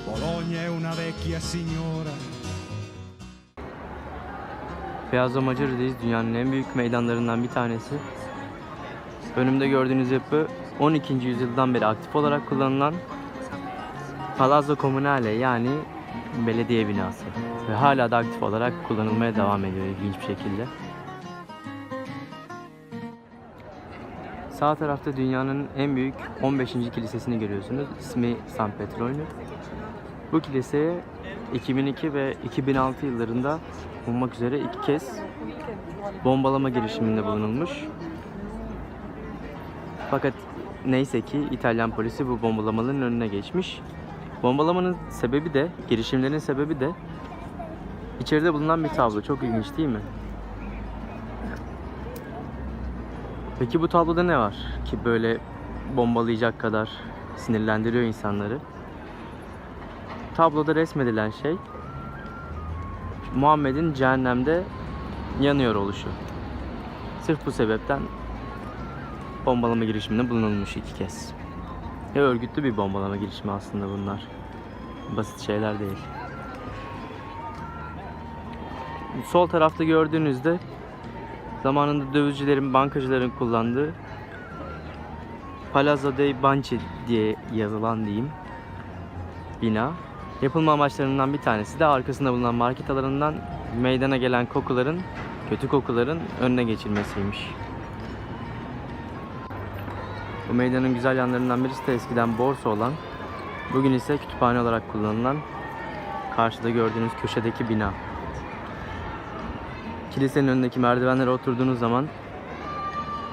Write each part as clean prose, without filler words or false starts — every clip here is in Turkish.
Bologna è una vecchia signora. Piazza Maggiore'deyiz. Dünyanın en büyük meydanlarından bir tanesi. Önümde gördüğünüz yapı 12. yüzyıldan beri aktif olarak kullanılan Palazzo Comunale, yani belediye binası. Ve hala da aktif olarak kullanılmaya devam ediyor ilginç bir şekilde. Sağ tarafta dünyanın en büyük 15. kilisesini görüyorsunuz. İsmi San Petronio. Bu kiliseye 2002 ve 2006 yıllarında olmak üzere 2 kez bombalama girişiminde bulunulmuş. Fakat neyse ki İtalyan polisi bu bombalamaların önüne geçmiş. Bombalamanın sebebi de, girişimlerin sebebi de içeride bulunan bir tablo. Çok ilginç değil mi? Peki bu tabloda ne var ki böyle bombalayacak kadar sinirlendiriyor insanları? Tabloda resmedilen şey Muhammed'in cehennemde yanıyor oluşu. Sırf bu sebepten bombalama girişiminde bulunulmuş 2 kez. Ve örgütlü bir bombalama girişimi aslında bunlar. Basit şeyler değil. Sol tarafta gördüğünüzde zamanında dövizcilerin, bankacıların kullandığı Palazzo dei Banchi diye yazılan diyeyim bina. Yapılma amaçlarından bir tanesi de arkasında bulunan market alanından meydana gelen kokuların, kötü kokuların önüne geçilmesiymiş. Bu meydanın güzel yanlarından birisi de eskiden borsa olan, bugün ise kütüphane olarak kullanılan karşıda gördüğünüz köşedeki bina. Kilisenin önündeki merdivenlere oturduğunuz zaman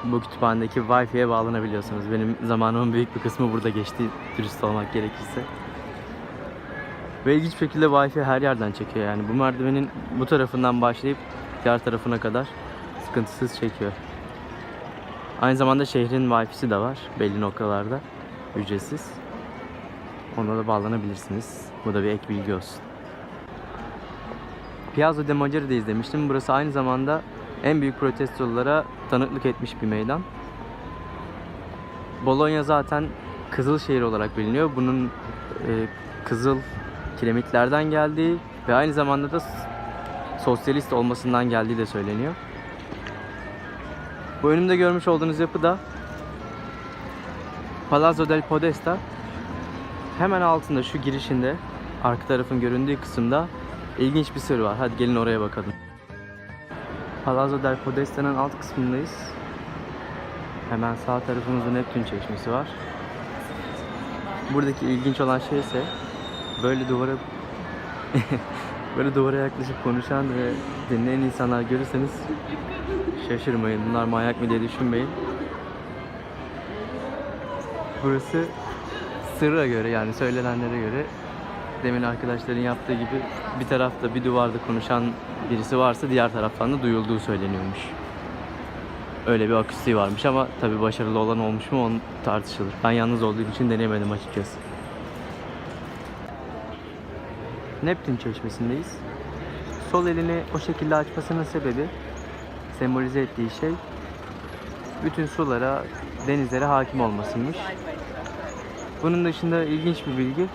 bu kütüphanedeki Wi-Fi'ye bağlanabiliyorsunuz. Benim zamanımın büyük bir kısmı burada geçti, dürüst olmak gerekirse. Ve ilginç bir şekilde Wi-Fi her yerden çekiyor, yani bu merdivenin bu tarafından başlayıp diğer tarafına kadar sıkıntısız çekiyor. Aynı zamanda şehrin Wi-Fi'si de var belli noktalarda, ücretsiz. Ona da bağlanabilirsiniz. Bu da bir ek bilgi olsun. Piazza de Maggiore'deyiz demiştim. Burası aynı zamanda en büyük protestolara tanıklık etmiş bir meydan. Bologna zaten kızıl şehir olarak biliniyor. Bunun kızıl kiremitlerden geldiği ve aynı zamanda da sosyalist olmasından geldiği de söyleniyor. Bu önümde görmüş olduğunuz yapı da Palazzo del Podesta. Hemen altında, şu girişinde, arka tarafın göründüğü kısımda ilginç bir sır var. Hadi gelin oraya bakalım. Palazzo del Podesta'nın alt kısmındayız. Hemen sağ tarafımızda Neptün Çeşmesi var. Buradaki ilginç olan şey ise böyle duvara yaklaşıp konuşan ve dinleyen insanlar görürseniz şaşırmayın. Bunlar manyak mı diye düşünmeyin. Burası sırra göre, yani söylenenlere göre, demin arkadaşların yaptığı gibi bir tarafta, bir duvarda konuşan birisi varsa diğer taraftan da duyulduğu söyleniyormuş. Öyle bir akustiği varmış ama tabii başarılı olan olmuş mu onu tartışılır. Ben yalnız olduğum için deneyemedim açıkçası. Neptün Çeşmesi'ndeyiz. Sol elini o şekilde açmasının sebebi, sembolize ettiği şey, bütün sulara, denizlere hakim olmasıymış. Bunun dışında ilginç bir bilgi,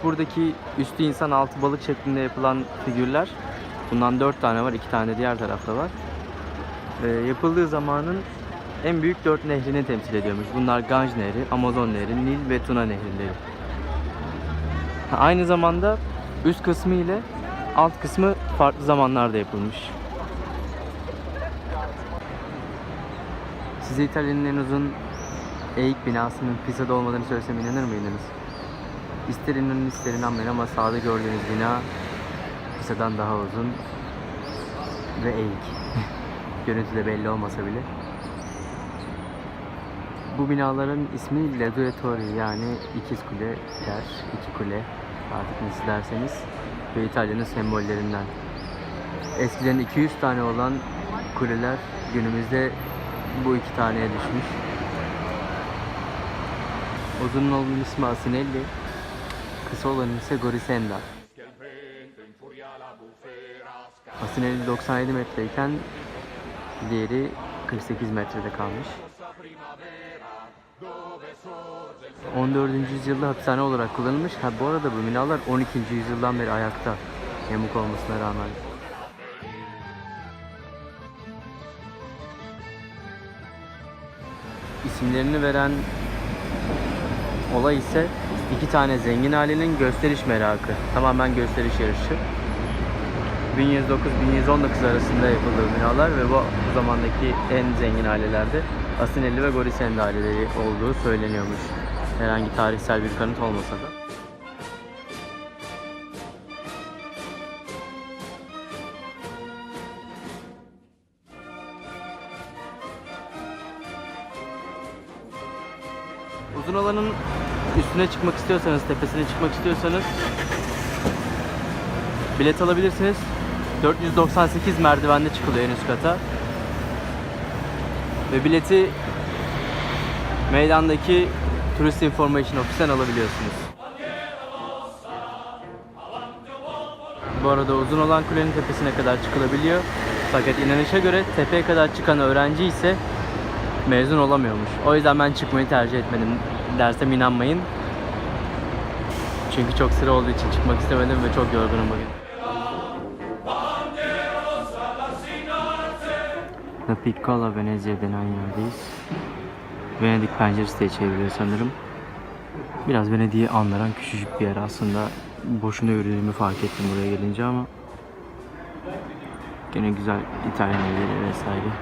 buradaki üstü insan altı balık şeklinde yapılan figürler, bundan 4 tane var, 2 tane de diğer tarafta var. Yapıldığı zamanın en büyük 4 nehrini temsil ediyormuş. Bunlar Ganj Nehri, Amazon Nehri, Nil ve Tuna Nehirleri. Aynı zamanda üst kısmı ile alt kısmı farklı zamanlarda yapılmış. Size İtalya'nın en uzun eğik binasının Pisa'da olmadığını söylesem inanır mıydınız? İster inanın ister inanmayın ama sağda gördüğünüz bina Pisa'dan daha uzun ve eğik. Görüntüde belli olmasa bile. Bu binaların ismi Le Due Torri, yani ikiz kuleler, iki kule, artık nasıl derseniz, ve İtalya'nın sembollerinden. Eskiden 200 tane olan kuleler günümüzde bu 2 taneye düşmüş. Uzun olanın ismi Asinelli, kısa olanın ise Gorisenda. Asinelli 97 metreyken diğeri 48 metrede kalmış. 14. yüzyılda hapishane olarak kullanılmış. Ha, bu arada bu binalar 12. yüzyıldan beri ayakta, yamuk olmasına rağmen. İsimlerini veren olay ise iki tane zengin ailenin gösteriş merakı. Tamamen gösteriş yarışı. 1109-1119 arasında yapıldı binalar ve bu zamandaki en zengin ailelerde Asinelli ve Gorisendi aileleri olduğu söyleniyormuş. Herhangi tarihsel bir kanıt olmasa da. Uzun alanın üstüne çıkmak istiyorsanız, tepesine çıkmak istiyorsanız bilet alabilirsiniz. 498 merdivenle çıkılıyor en üst kata. Ve bileti meydandaki Tourist Information Office'ten alabiliyorsunuz. Bu arada uzun olan kulenin tepesine kadar çıkılabiliyor. Fakat inanışa göre tepeye kadar çıkan öğrenci ise mezun olamıyormuş. O yüzden ben çıkmayı tercih etmedim. Dersem inanmayın. Çünkü çok sıra olduğu için çıkmak istemedim ve çok yorgunum bugün. The Piccola Venezia denen yerdeyiz. Venedik penceresi diye çevriliyor sanırım. Biraz Venedik'i andıran küçücük bir yer aslında. Boşuna yürüdüğümü fark ettim buraya gelince ama gene güzel İtalyan evleri vesaire.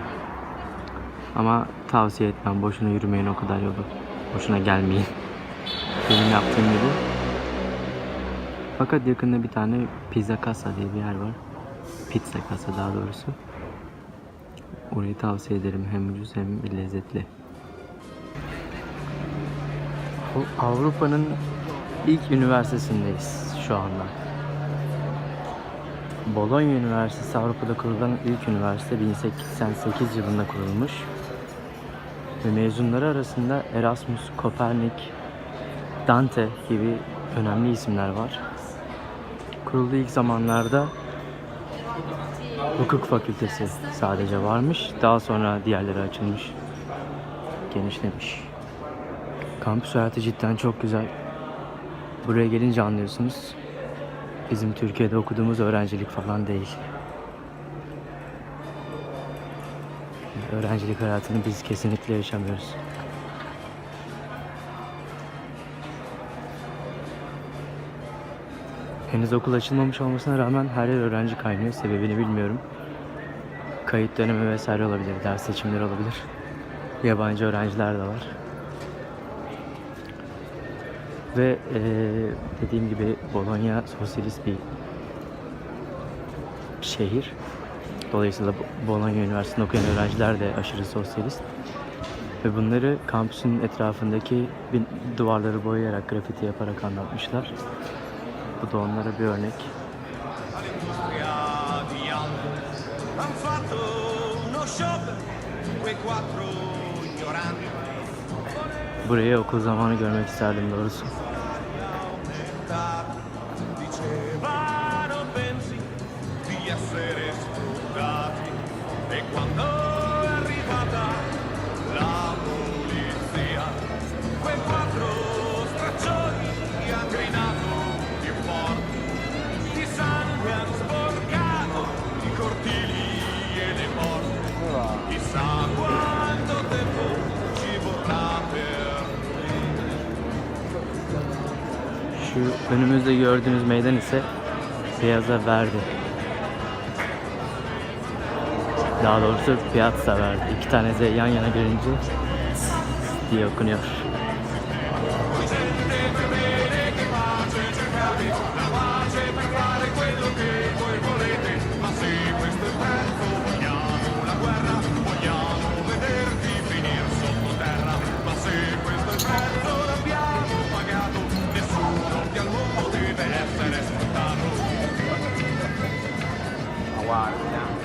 Ama tavsiye etmem. Boşuna yürümeyin o kadar yolu. Boşuna gelmeyin. Benim yaptığım gibi. Fakat yakında bir tane Pizza Casa diye bir yer var. Pizza Casa daha doğrusu. Orayı tavsiye ederim. Hem ucuz hem lezzetli. Avrupa'nın ilk üniversitesindeyiz şu anda. Bologna Üniversitesi Avrupa'da kurulan ilk üniversite 1888 yılında kurulmuş. Ve mezunları arasında Erasmus, Kopernik, Dante gibi önemli isimler var. Kurulduğu ilk zamanlarda hukuk fakültesi sadece varmış. Daha sonra diğerleri açılmış, genişlemiş. Kampüs hayatı cidden çok güzel. Buraya gelince anlıyorsunuz. Bizim Türkiye'de okuduğumuz öğrencilik falan değil. Öğrencilik hayatını biz kesinlikle yaşamıyoruz. Henüz okul açılmamış olmasına rağmen her yer öğrenci kaynıyor. Sebebini bilmiyorum. Kayıt dönemi vesaire olabilir, ders seçimleri olabilir. Yabancı öğrenciler de var. Ve dediğim gibi Bologna sosyalist bir şehir. Dolayısıyla Bologna Üniversitesi'nde okuyan öğrenciler de aşırı sosyalist. Ve bunları kampüsün etrafındaki duvarları boyayarak, grafiti yaparak anlatmışlar. Bu da onlara bir örnek. Burayı okul zamanı görmek isterdim doğrusu. Şu önümüzde gördüğünüz meydan ise Piazza Verdi. Daha doğrusu Piazza Verdi. İki tane Z yan yana gelince diye okunuyor.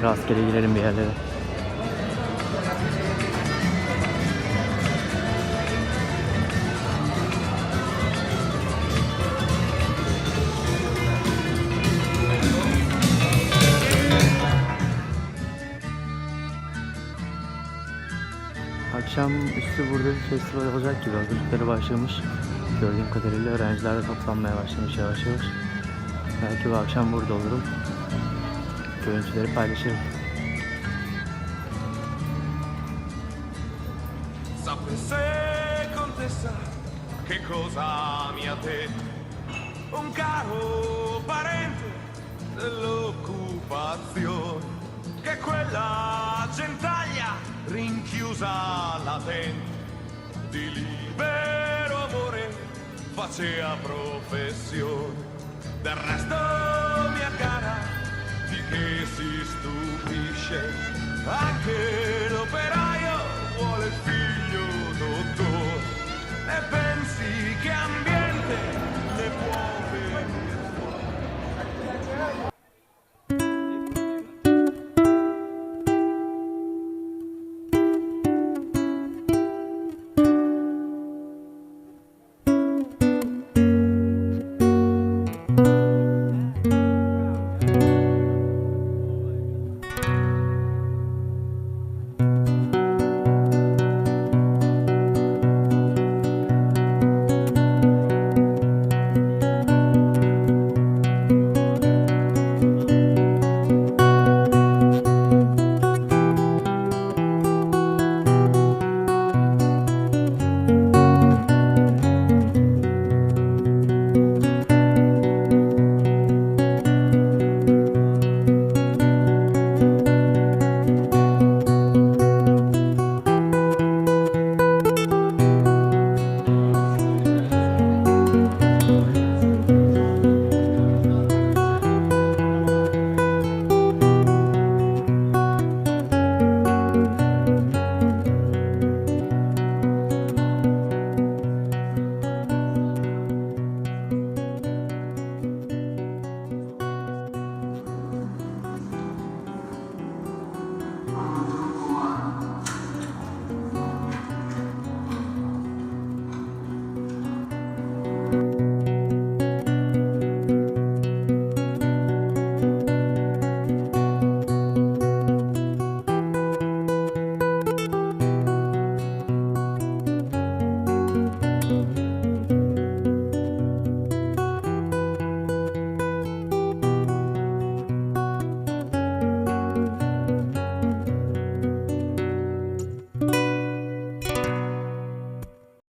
Rastgele girelim bir yerlere. Akşamüstü burada bir festival olacak gibi, hazırlıkları başlamış. Gördüğüm kadarıyla öğrenciler de toplanmaya başlamış yavaş yavaş. Belki bu akşam burada olurum. Görüntüleri paylaşırım. Sapesse contessa che cosa mi ha detto un caro parente dell'occupazione che quella gentaglia rinchiusa latente di libero amore faceva professione. Del resto mia cara di che si stupisce anche l'opera